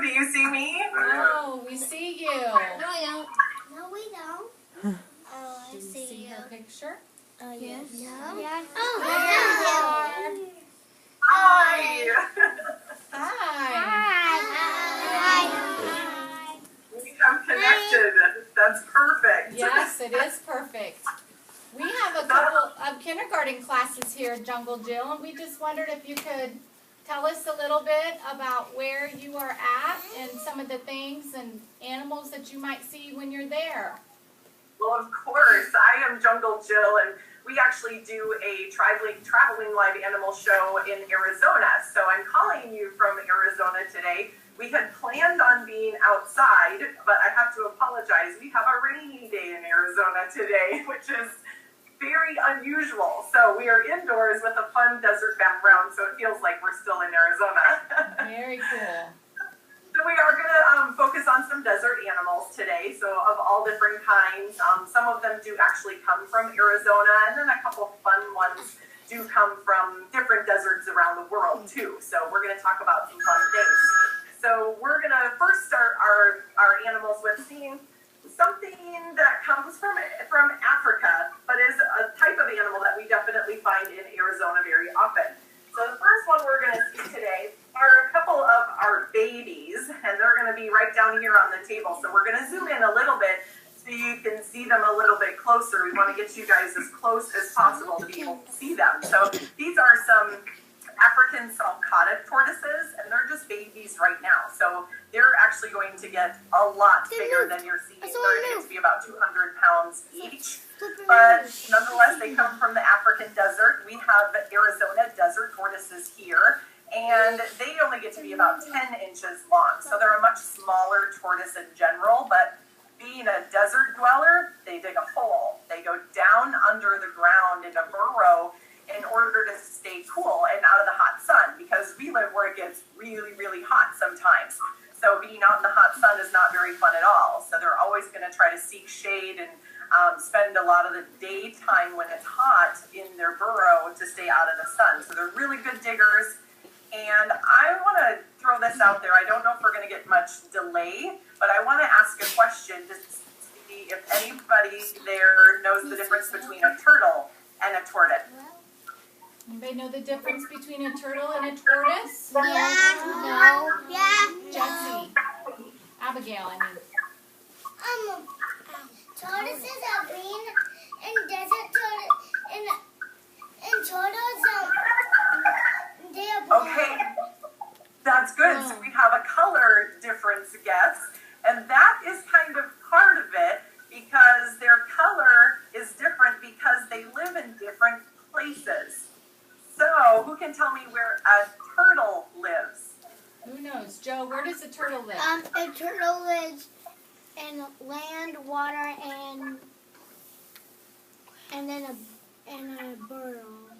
Do you see me? Oh, we see you. No, we don't. No, we don't. Oh, I Do we see her picture? Oh, yes. No. Yeah. Oh, There you are. Hi. Hi. Hi. We have connected. That's perfect. Yes, it is perfect. We have a couple of kindergarten classes here at Jungle Jill, and we just wondered if you could tell us a little bit about where you are at and some of the things and animals that you might see when you're there. Well, of course. I am Jungle Jill, and we actually do a traveling live animal show in Arizona. So I'm calling you from Arizona today. We had planned on being outside, but I have to apologize. We have a rainy day in Arizona today, which is very unusual. So we are indoors with a fun desert background, so it feels like we're still in Arizona. Very cool. So we are going to focus on some desert animals today, so of all different kinds. Some of them do actually come from Arizona, and then a couple fun ones do come from different deserts around the world too. So we're going to talk about some fun things. So we're going to first start our animals with seeing something that comes from Africa, but is a type of animal that we definitely find in Arizona very often. So the first one we're going to see today are a couple of our babies, and they're going to be right down here on the table. So we're going to zoom in a little bit so you can see them a little bit closer. We want to get you guys as close as possible to be able to see them. So these are some African sulcata tortoises, and they're just babies right now. So they're actually going to get a lot bigger than you're seeing. They're going to be about 200 pounds each. But nonetheless, they come from the African desert. We have Arizona desert tortoises here, and they only get to be about 10 inches long. So they're a much smaller tortoise in general, but being a desert dweller, they dig a hole. They go down under the ground in a burrow in order to stay cool and out of the hot sun, because we live where it gets really, really hot sometimes. So being out in the hot sun is not very fun at all. So they're always going to try to seek shade and spend a lot of the daytime when it's hot in their burrow to stay out of the sun. So they're really good diggers. And I want to throw this out there. I don't know if we're going to get much delay, but I want to ask a question to see if anybody there knows the difference between a turtle and a tortoise. Anybody know the difference between a turtle and a tortoise? Yeah. No. Yeah. Jesse. Abigail, I mean. Tortoises are green, and desert turtles, and turtles they are brown. Okay, that's good. So we have a color difference guess, and that is kind of part of it, because their color is different because they live in different places. So, who can tell me where a turtle lives? Who knows? Joe, where does a turtle live? A turtle lives in land, water, and then a burrow.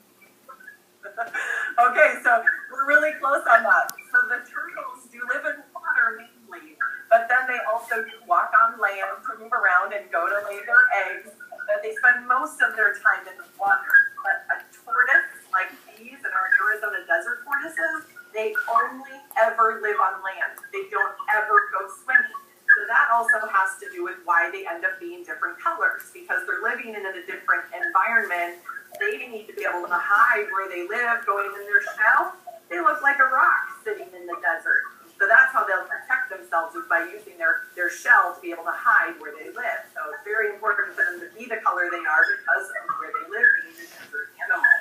Okay, so we're really close on that. So the turtles do live in water mainly, but then they also do walk on land to move around and go to lay their eggs. But they spend most of their time in the water. But a tortoise, like these and our Arizona desert tortoises, they only ever live on land. They don't ever go swimming. So that also has to do with why they end up being different colors, because they're living in a different environment. They need to be able to hide where they live. Going in their shell, they look like a rock sitting in the desert. So that's how they'll protect themselves, is by using their shell to be able to hide where they live. So it's very important for them to be the color they are because of where they live, being a desert animal.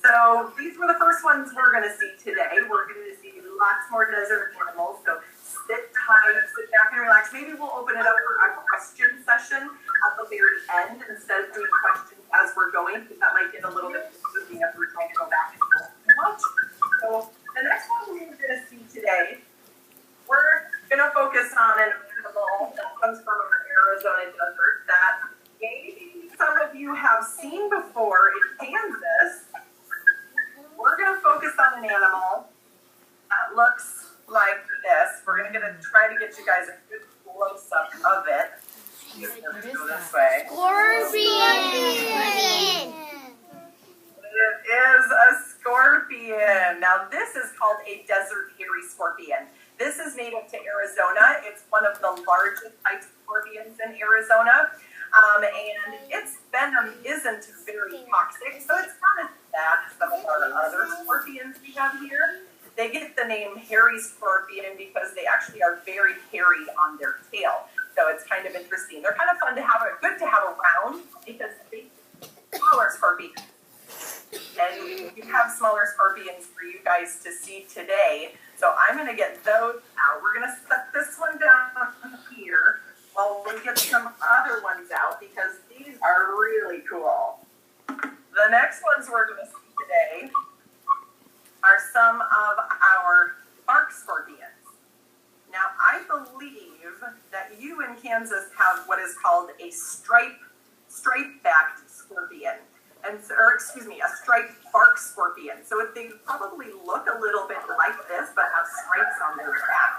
So these were the first ones we're going to see today. We're going to see lots more desert animals. So sit tight, sit back and relax. Maybe we'll open it up for a question session at the very end instead of doing questions as we're going, because that might get a little bit confusing if we're trying to go back and forth too much. So the next one we're going to see today, we're going to focus on an animal that comes from our Arizona desert that maybe some of you have seen before in Kansas. We're going to focus on an animal that looks like this. We're going to try to get you guys a good close-up of it. Let's go this way. Scorpion. It is a scorpion. Now this is called a desert hairy scorpion. This is native to Arizona. It's one of the largest types of scorpions in Arizona. And its venom isn't very toxic, so it's not as bad as some of our other scorpions we have here. They get the name hairy scorpion because they actually are very hairy on their tail. So it's kind of interesting. They're kind of fun to have, good to have around because they smaller scorpions. And we have smaller scorpions for you guys to see today. So I'm going to get those out. We're going to set this one down here while we get some other ones out because these are really cool. The next ones we're going to see today are some of our bark scorpions. Now, I believe that you in Kansas have what is called a stripe-backed scorpion. A striped bark scorpion. So if they probably look a little bit like this, but have stripes on their back.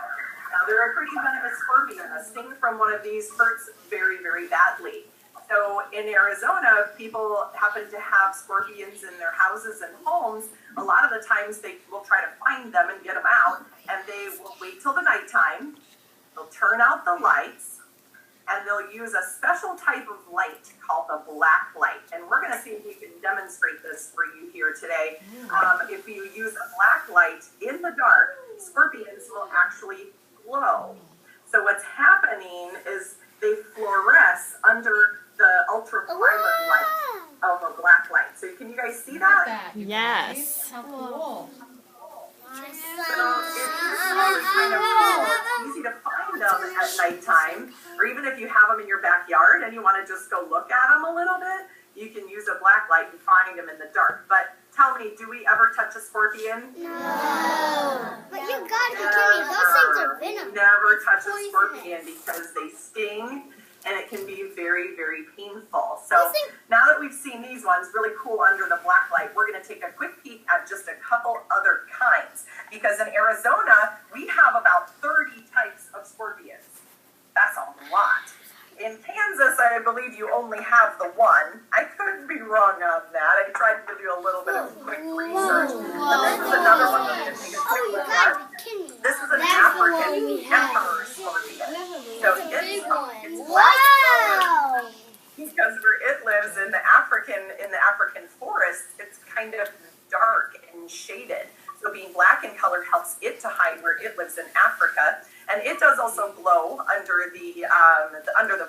Now they're a pretty venomous scorpion. A sting from one of these hurts very, very badly. So in Arizona, people happen to have scorpions in their houses and homes. A lot of the times they will try to find them and get them out, and they will wait till the nighttime. They'll turn out the lights, and they'll use a special type of light called the black light. And we're going to see if we can demonstrate this for you here today. If you use a black light in the dark, scorpions will actually glow. So what's happening is they fluoresce under the ultraviolet light of a black light. So can you guys see that? Yes. How cool. So it's really kind of cool. It's easy to find them at nighttime, or even if you have them in your backyard and you want to just go look at them a little bit, you can use a black light and find them in the dark. But tell me, do we ever touch a scorpion? No. But you gotta be kidding me. Those things are venomous. Never touch a scorpion because they sting. And it can be very, very painful. So now that we've seen these ones really cool under the black light, we're going to take a quick peek at just a couple other kinds. Because in Arizona, we have about 30 types of scorpions. That's a lot. In Kansas, I believe you only have the one. I could be wrong on that. I tried to do a little bit of quick research. But this is another one we're going to take a quick look at. This is an African emperor scorpion. So it's Wow! because where it lives in the African forest, it's kind of dark and shaded. So being black in color helps it to hide where it lives in Africa. And it does also glow under the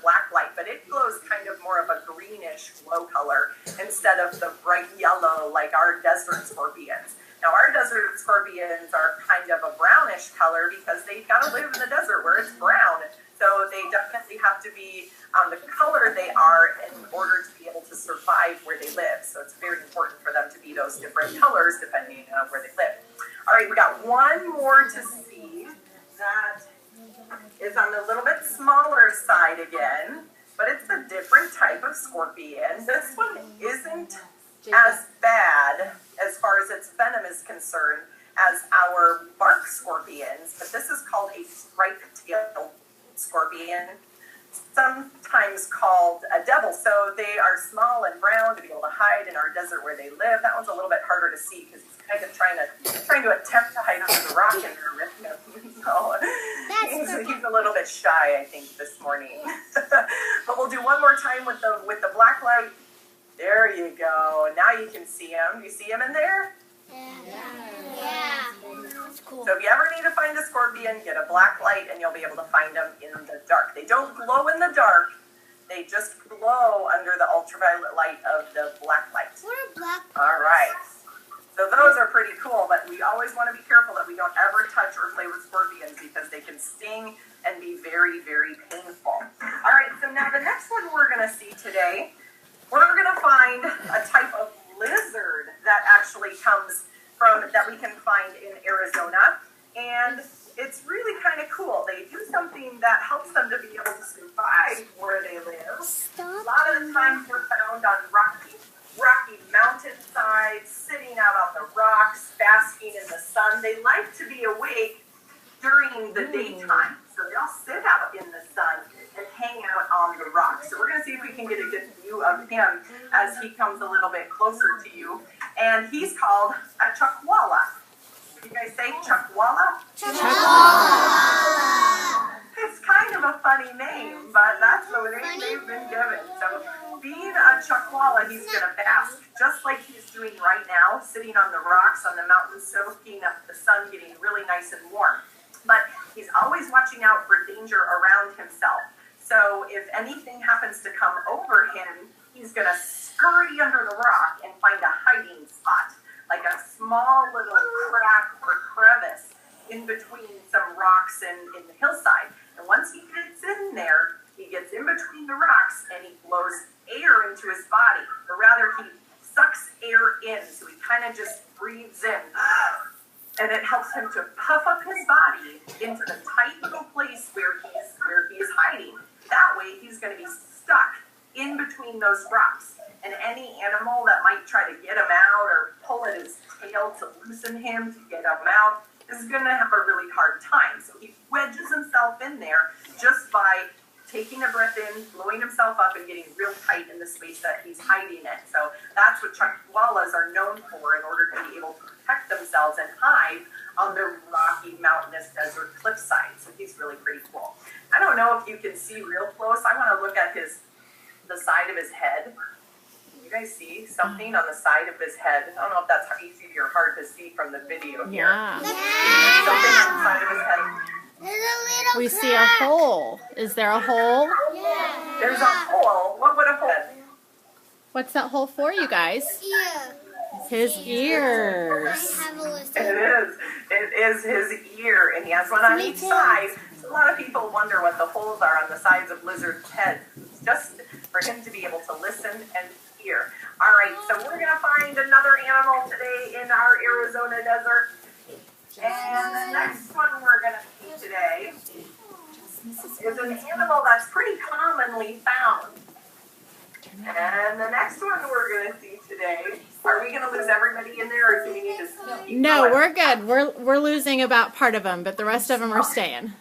black light, but it glows kind of more of a greenish glow color instead of the bright yellow like our desert scorpions. Now our desert scorpions are kind of a brownish color because they've got to live in the desert where it's brown. So they definitely have to be the color they are in order to be able to survive where they live. So it's very important for them to be those different colors depending on where they live. All right, we got one more to see that is on the little bit smaller side again, but it's a different type of scorpion. This one isn't as bad as far as its venom is concerned as our bark scorpions, but this is called a striped-tailed scorpion, sometimes called a devil. So they are small and brown to be able to hide in our desert where they live. That one's a little bit harder to see because he's kind of trying to attempt to hide under the rock in there with him. So he's a little bit shy, I think, this morning. But we'll do one more time with the black light. There you go. Now you can see him. Do you see him in there? Yeah. That's cool. So if you ever need to find a scorpion, get a black light and you'll be able to find them in the dark. They don't glow in the dark. They just glow under the ultraviolet light of the black light. What are black? All right. So those are pretty cool, but we always want to be careful that we don't ever touch or play with scorpions because they can sting and be very, very painful. All right, so now the next one we're going to see today, we're going to find a type of lizard that actually comes from, that we can find in Arizona, and it's really kind of cool. They do something that helps them to be able to survive where they live. A lot of the times they're found on rocky mountainsides, sitting out on the rocks, basking in the sun. They like to be awake during the daytime, so they'll sit out in the sun and hang out on the rocks. So we're going to see if we can get a good view of him as he comes a little bit closer to you. And he's called a chuckwalla. You guys say chuckwalla? Chuckwalla. funny name, but that's the name they've been given. So being a chakwala, he's going to bask just like he's doing right now, sitting on the rocks on the mountain, soaking up the sun, getting really nice and warm. But he's always watching out for danger around himself. So if anything happens to come over him, he's going to scurry under the rock and find a hiding spot, like a small little crack or crevice in between some rocks and in the hillside. And once he gets in there, he gets in between the rocks and he blows air into his body, or rather he sucks air in, so he kind of just breathes in. And it helps him to puff up his body into the tight little place where he's hiding. That way he's going to be stuck in between those rocks. And any animal that might try to get him out or pull at his tail to loosen him, to get him out, is going to have a really hard time. So he wedges himself in there just by taking a breath in, blowing himself up, and getting real tight in the space that he's hiding in. So that's what chakwalas are known for, in order to be able to protect themselves and hide on the rocky, mountainous desert cliffside. So he's really pretty cool. I don't know if you can see real close. I want to look at the side of his head. You guys see something on the side of his head? I don't know if that's easy or hard to see from the video here. Yeah. Something on the side of his head. There's a little We see a hole. Is there a hole? Yeah. There's a hole. What would a hole be? What's that hole for, you guys? ear. His ears. I have a list. It is his ear, and he has one on each side. So a lot of people wonder what the holes are on the sides of lizards' heads. It's just for him to be able to listen and hear. All right, so we're going to find another animal today in our Arizona desert. And the next one we're going to see today is an animal that's pretty commonly found. And the next one we're going to see today, are we going to lose everybody in there, or do we need to? No, we're good. We're losing about part of them, but the rest of them are staying.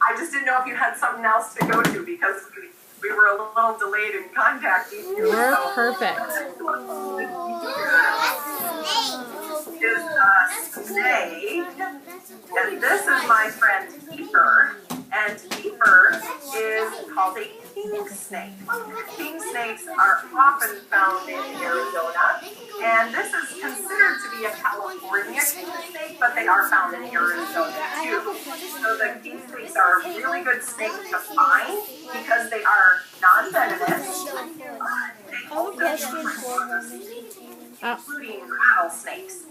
I just didn't know if you had something else to go to, because we were a little delayed in contacting you. We're so. perfect. Is a snake, and this is my friend Kiefer, and Kiefer is called a king snake. King snakes are often found in Arizona, and this is considered to be a California king snake, but they are found in Arizona too. So the king snakes are a really good snake to find because they are non-venomous. They also including rattlesnakes.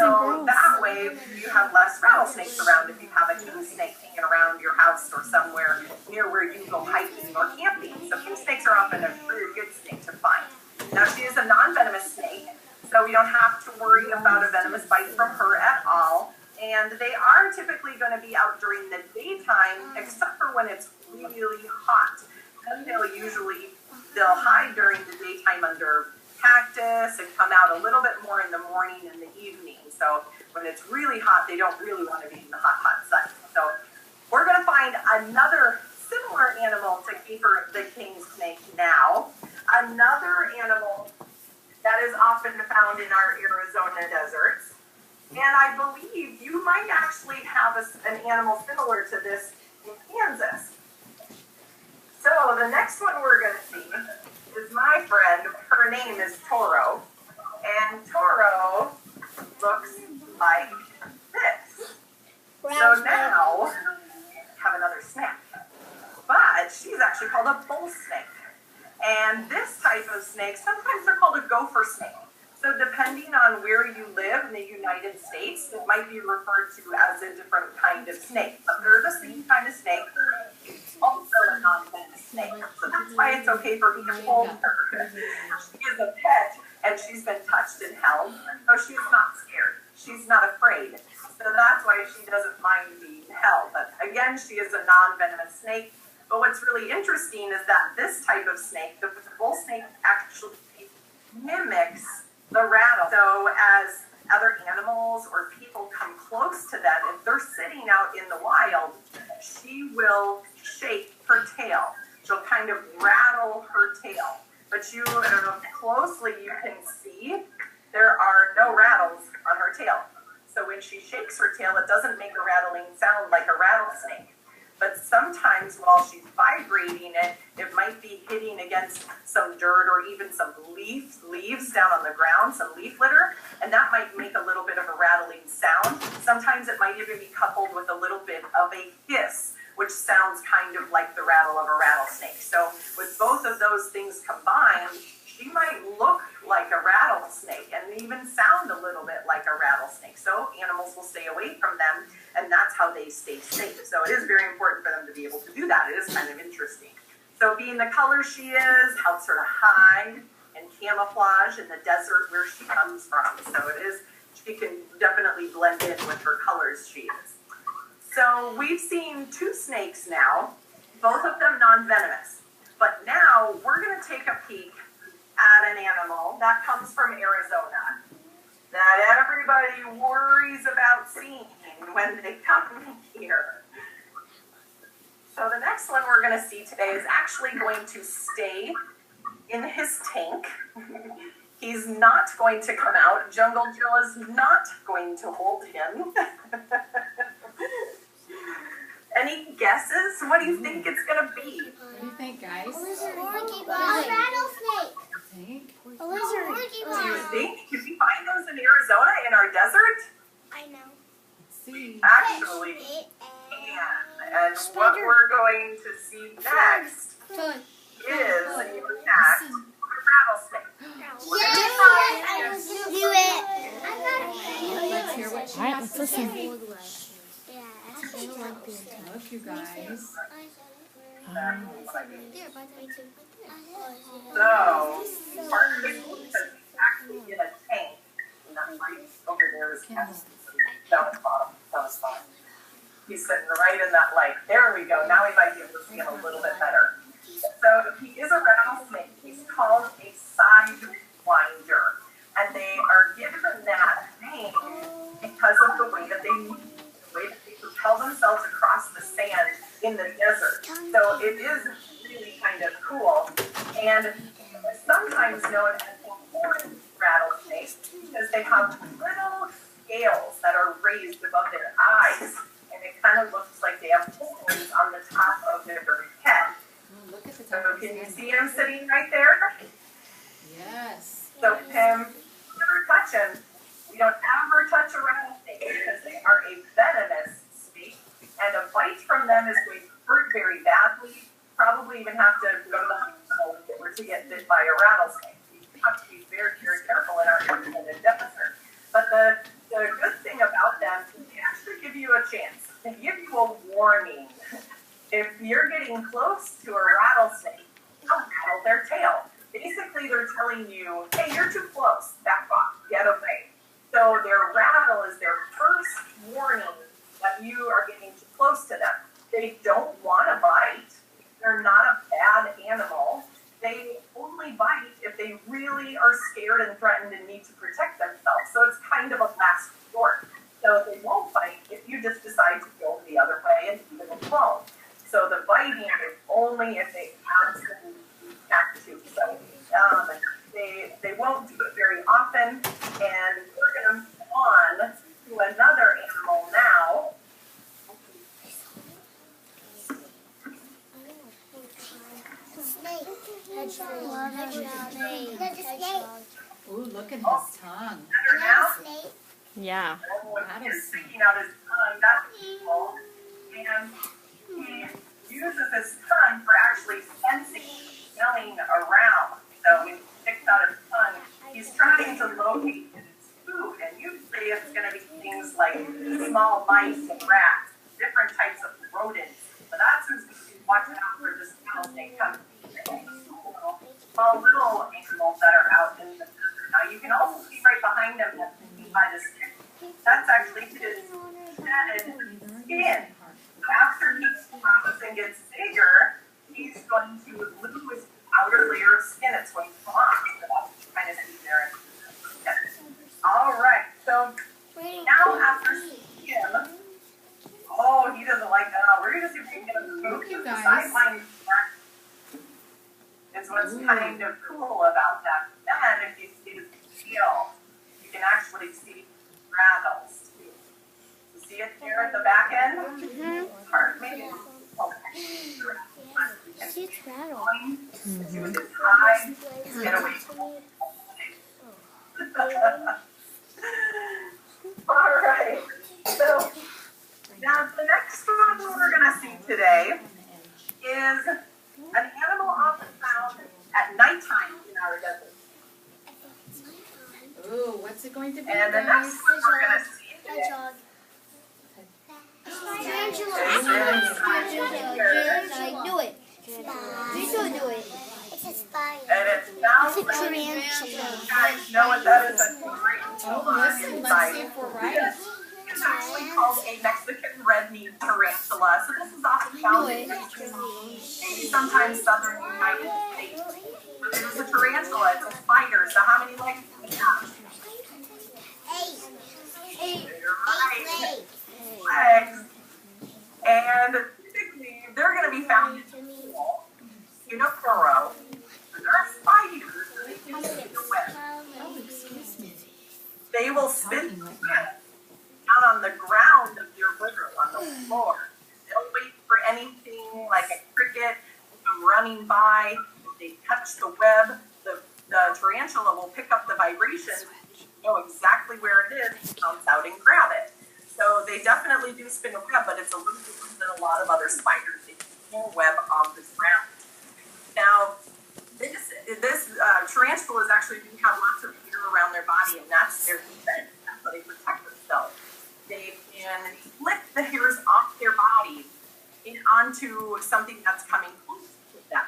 So that way you have less rattlesnakes around if you have a king snake hanging around your house or somewhere near where you go hiking or camping. So king snakes are often a very good snake to find. Now she is a non-venomous snake, so we don't have to worry about a venomous bite from her at all. And they are typically going to be out during the daytime, except for when it's really hot. Then they'll hide during the daytime under cactus and come out a little bit more in the morning and the evening. So when it's really hot, they don't really want to be in the hot sun. So we're going to find another similar animal to Kiefer the king snake now. Another animal that is often found in our Arizona deserts. And I believe you might actually have an animal similar to this in Kansas. So the next one we're going to see is my friend. Her name is Toro, and Toro looks like this. So now have another snake, but she's actually called a bull snake. And this type of snake, sometimes they're called a gopher snake. So depending on where you live in the United States, it might be referred to as a different kind of snake. But they're the same kind of snake. It's also a non-venomous snake. So that's why it's okay for me to hold her. She is a pet, and she's been touched and held. So she's not scared. She's not afraid. So that's why she doesn't mind being held. But again, she is a non-venomous snake. But what's really interesting is that this type of snake, the bull snake, actually mimics the rattle. So as other animals or people come close to that, if they're sitting out in the wild, she will shake her tail. She'll kind of rattle her tail. But I don't know if closely you can see, there are no rattles on her tail. So when she shakes her tail, it doesn't make a rattling sound like a rattlesnake. But sometimes while she's vibrating it, it might be hitting against some dirt or even some leaves down on the ground, some leaf litter, and that might make a little bit of a rattling sound. Sometimes it might even be coupled with a little bit of a hiss, which sounds kind of like the rattle of a rattlesnake. So with both of those things combined, she might look like a rattlesnake and even sound a little bit like a rattlesnake. So animals will stay away from them, and that's how they stay safe. So it is very important for them to be able to do that. It is kind of interesting. So being the color she is, helps her to hide and camouflage in the desert where she comes from. So she can definitely blend in with her colors she is. So we've seen 2 snakes now, both of them non-venomous. But now we're going to take a peek at an animal that comes from Arizona that everybody worries about seeing when they come here. So the next one we're going to see today is actually going to stay in his tank. He's not going to come out. Jungle Jill is not going to hold him. Any guesses? What do you think it's going to be? What do you think, guys? A rattlesnake. Think? A lizard. Do you think? Can we find those in Arizona in our desert? I know. Let's see. Actually, can. And what we're going to see next is, in fact, a rattlesnake. Yes, do it. Let's hear what she All right, has let's to listen. say. Yeah. Look, you guys. So, our kitten is actually in a tank. And that right over there is Captain. Down the bottom. He's sitting right in that light. There we go. Now we might be able to see him a little bit better. So he is a rattlesnake. He's called a sidewinder. And they are given that name because of the way that they move, the way that they propel themselves across the sand in the desert. So it is really kind of cool. And sometimes known as a horned rattlesnake because they have little scales that are raised above their eyes. And it kind of looks like they have horns on the top of their head. Oh, look at the So top of can you his see head. him sitting right there? Yes. So Kim, never touch him. You don't ever touch a rattlesnake because they are a venomous snake. And a bite from them is going to hurt very badly. Probably even have to go to the hospital if it were to get bit by a rattlesnake. We have to be very, very careful in our independent desert. But the good thing about them is they actually give you a chance. They give you a warning. If you're getting close to a rattlesnake, they'll rattle their tail. Basically, they're telling you, hey, you're too close. Back off. Get away. So their rattle is their first warning that you are getting too close to them. They don't want to bite. They're not a bad animal. They only bite if they really are scared and threatened and need to protect themselves. So it's kind of a last resort. So they won't bite if you just decide to go the other way and leave them alone. So the biting is only if they absolutely have to. So they won't do it very often. And we're going to move on to another animal now. Ooh, look at his tongue. Better now? Yeah. He's sticking out his tongue. That's evil. And he uses his tongue for actually sensing, smelling around. So when he sticks out his tongue, he's trying to locate his food. And usually it's going to be things like small mice and rats, different types of rodents. So that's who's going to be watching out for this rattlesnake coming. Small little animals that are out in the desert. Now you can also see right behind him by the stick. That's actually his matted skin. So after he grows and gets bigger, he's going to lose outer layer of skin. It's going to come off. So that's what you kind of see there. All right. So now after seeing him, oh, he doesn't like that. We're going to see if we can get him to move to the sideline. Is what's kind of cool about that. Then if you see his tail, you can actually see rattles too. You see it here at the back end? Pardon me. She's rattled. Do this high, get away. All right. So now the next one we're going to see today is an animal often found at nighttime in our desert. Ooh, what's it going to be, And the guys? next one we're going to see today I knew it. You should do it. It's a spider. and it's found. It's a tarantula. You guys know what that is? A Oh, listen, let's see if we're right. It's actually called a Mexican red-kneed tarantula. So this is often found in maybe sometimes southern United States. But it's a tarantula. It's a spider. So how many legs do it have? 8. You're right. Legs. And typically, they're going to be found in a burrow. And they're spiders. So they can spin a web. Oh, excuse me. They will spin the web out on the ground of your burrow, on the floor. They'll wait for anything like a cricket to come running by. If they touch the web, the tarantula will pick up the vibration, know exactly where it is, bounce out and grab it. So they definitely do spin a web, but it's a little different than a lot of other spiders. They spin a web on the ground. Now, this tarantulas actually do have lots of hair around their body, and that's their defense. That's how they protect themselves. They can flick the hairs off their body onto something that's coming close to them.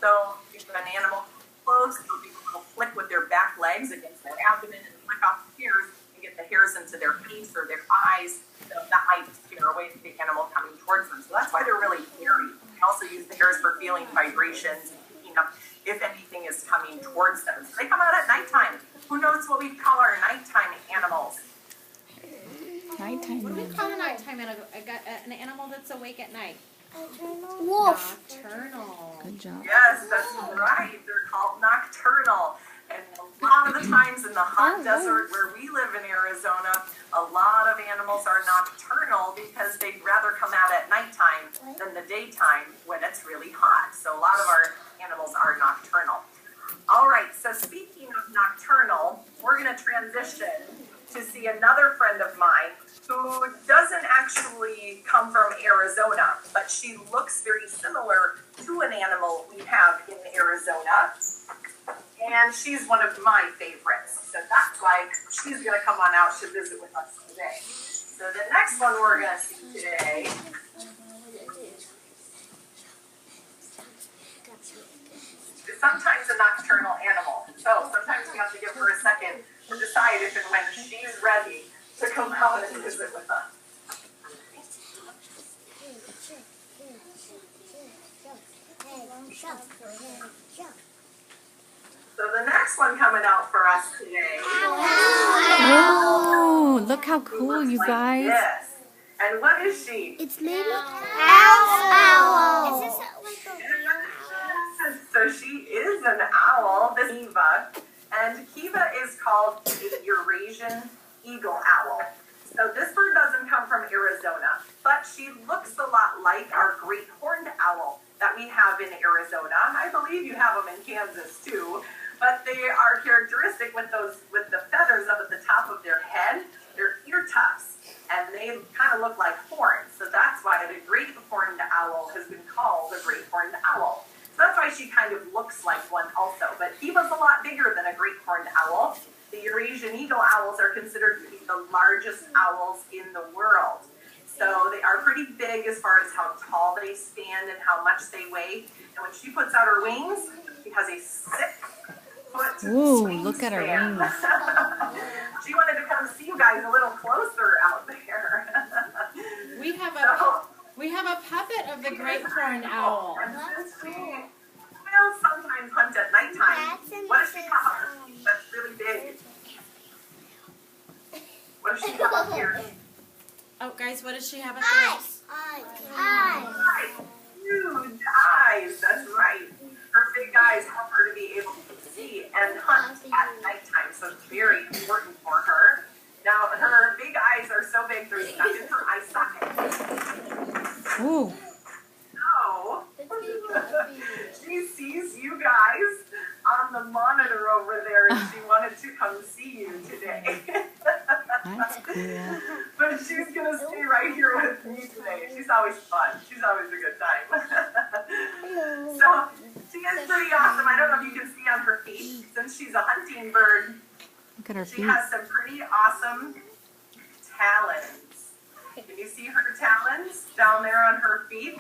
So if an animal comes close, they'll do a little flick with their back legs against their abdomen and flick off the hairs and get the hairs into their face or their eyes. So that might scare away the animal coming towards them. So that's why they're really hairy. You can also use the hairs for feeling vibrations and picking up if anything is coming towards them. So they come out at nighttime. Who knows what we call our nighttime animals? Nighttime. What do we call a nighttime animal? An animal that's awake at night. Wolf. Nocturnal. Good job. Yes, that's right. They're called nocturnal. And a lot of the times in the hot desert where we live in Arizona, a lot of animals are nocturnal because they'd rather come out at nighttime than the daytime when it's really hot. So a lot of our animals are nocturnal. All right, so speaking of nocturnal, we're going to transition to see another friend of mine who doesn't actually come from Arizona, but she looks very similar to an animal we have in Arizona. And she's one of my favorites. So that's why she's going to come on out to visit with us today. So the next one we're going to see today is sometimes a nocturnal animal. So sometimes we have to give her a second to decide if and when she's ready to come out and visit with us. So the next one coming out for us today. Oh, look how cool, you like guys. this. And what is she? It's maybe owl. Is this like a real owl? So she is an owl, this Kiva. And Kiva is called a Eurasian eagle owl. So this bird doesn't come from Arizona, but she looks a lot like our great horned owl that we have in Arizona. I believe you have them in Kansas too. But they are characteristic with the feathers up at the top of their head, their ear tufts, and they kind of look like horns. So that's why the great horned owl has been called a great horned owl. So that's why she kind of looks like one also. But Kiva's a lot bigger than a great horned owl. The Eurasian eagle owls are considered to be the largest owls in the world. So they are pretty big as far as how tall they stand and how much they weigh. And when she puts out her wings, she has a 6-foot Ooh, swing look at her span. wings. She wanted to come see you guys a little closer out there. We have a puppet of the great horned owl. We'll sometimes hunt at nighttime. What does she come up with? That's really big. What does she come up here? Oh, guys, what does she have at Eyes. Eyes. Huge eyes. That's right. Her big eyes help her to be able to see and hunt at nighttime. So it's very important for her. Now, her big eyes are so big, they're stuck in her eye socket. Ooh. sees you guys on the monitor over there, and she wanted to come see you today. That's cool. But she's gonna stay right here with me today. She's always fun. She's always a good time. So she is pretty awesome. I don't know if you can see on her feet, since she's a hunting bird. Look at her She feet. has some pretty awesome talons. Can you see her talons down there on her feet?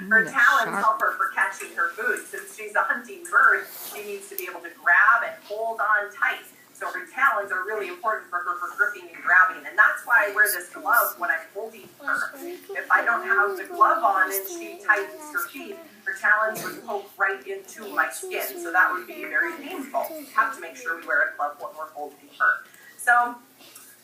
Her they're talons sharp. help her for catching her food. Since she's a hunting bird, she needs to be able to grab and hold on tight. So her talons are really important for her for gripping and grabbing. And that's why I wear this glove when I'm holding her. If I don't have the glove on and she tightens her feet, her talons would poke right into my skin. So that would be very painful. We have to make sure we wear a glove when we're holding her. So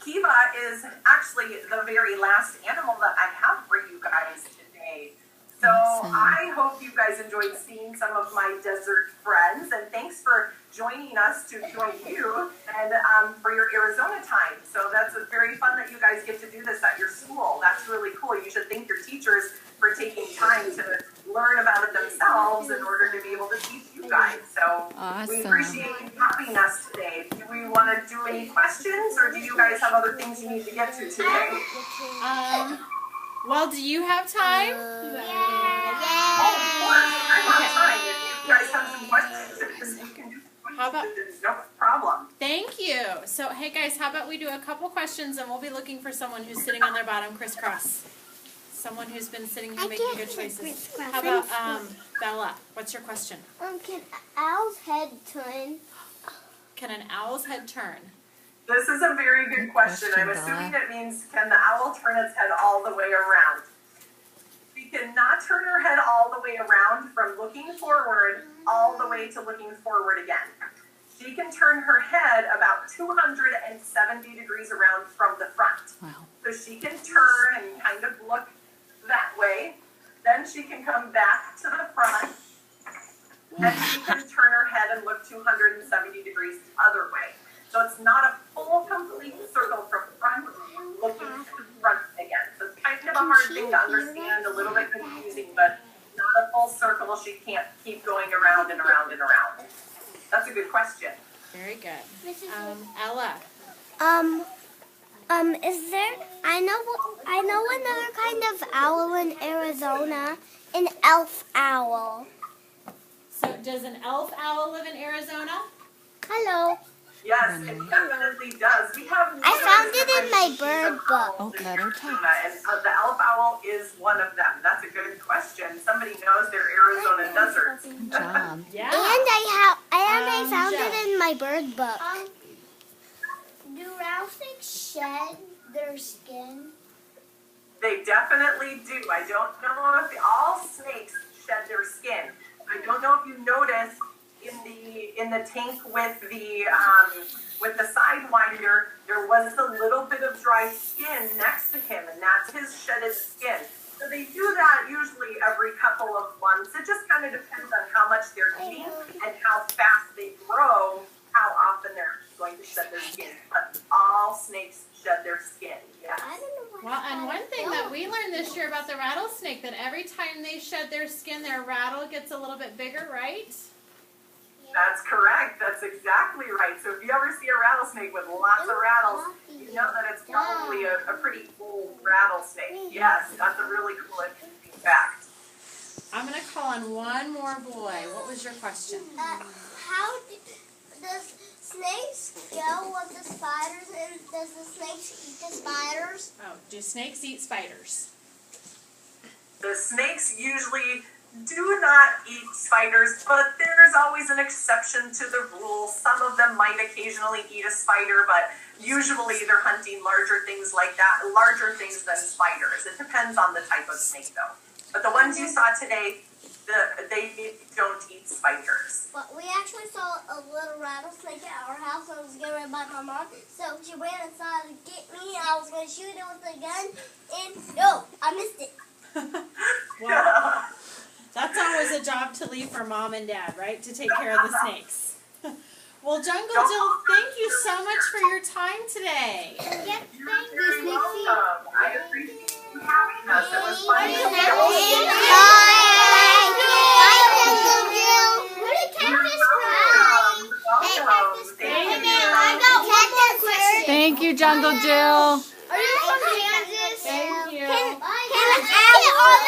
Kiva is actually the very last animal that I have for you guys today. So I hope you guys enjoyed seeing some of my desert friends, and thanks for joining us to join you and for your Arizona time. So that's very fun that you guys get to do this at your school. That's really cool. You should thank your teachers for taking time to learn about it themselves in order to be able to teach you guys. So we appreciate you having us today. Do we want to do any questions, or do you guys have other things you need to get to today? Well, do you have time? Oh, of course. I have time. If you guys have some questions, you can do How about- questions. No problem. Thank you. So, hey guys, how about we do a couple questions and we'll be looking for someone who's sitting on their bottom crisscross. Someone who's been sitting here making good choices. How about Bella? What's your question? Can owl's head turn? Can an owl's head turn? This is a very good question. I'm assuming it means, can the owl turn its head all the way around? She cannot turn her head all the way around from looking forward all the way to looking forward again. She can turn her head about 270 degrees around from the front. Wow. So she can turn and kind of look that way. Then she can come back to the front. And she can turn her head and look 270 degrees the other way. So it's not a full, complete circle from front looking to the front again. So it's kind of a hard thing to understand, a little bit confusing, but not a full circle. She can't keep going around and around and around. That's a good question. Very good. Ella. Is there? I know another kind of owl in Arizona, an elf owl. So does an elf owl live in Arizona? Hello. Yes, it definitely does. We have. I found it in my bird book. Oh, let her talk. And the elf owl is one of them. That's a good question. Somebody knows their Arizona deserts. Good job. Yeah. And I found it in my bird book. Do rattlesnakes shed their skin? They definitely do. I don't know if all snakes shed their skin. I don't know if you noticed in the tank with the sidewinder, there was a little bit of dry skin next to him, and that's his shedded skin. So they do that usually every couple of months. It just kind of depends on how much they're eating and how fast they grow, how often they're going to shed their skin. But all snakes shed their skin, yes. Well, and one thing that we learned this year about the rattlesnake, that every time they shed their skin, their rattle gets a little bit bigger, right? That's correct. That's exactly right. So if you ever see a rattlesnake with lots of rattles, you know that it's probably a pretty old rattlesnake. Yes, that's a really cool interesting fact. I'm going to call on one more boy. What was your question? Does snakes go with the spiders, and does the snakes eat the spiders? Oh, do snakes eat spiders? The snakes usually do not eat spiders, but there's always an exception to the rule. Some of them might occasionally eat a spider, but usually they're hunting larger things like that, larger things than spiders. It depends on the type of snake, though. But the ones you saw today, they don't eat spiders. Well, we actually saw a little rattlesnake at our house when I was getting ready by my mom. So she ran inside to get me, and I was going to shoot it with a gun, and no, I missed it. Well, that's always a job to leave for mom and dad, right? To take care of the snakes. Well, Jungle Jill, thank you so much for your time today. Yep, thank you, You're Snakesy. welcome. I appreciate you having us. It was fun to Bye. Bye. you, Jungle Jill. Are you from Kansas? Thank you. Can I get all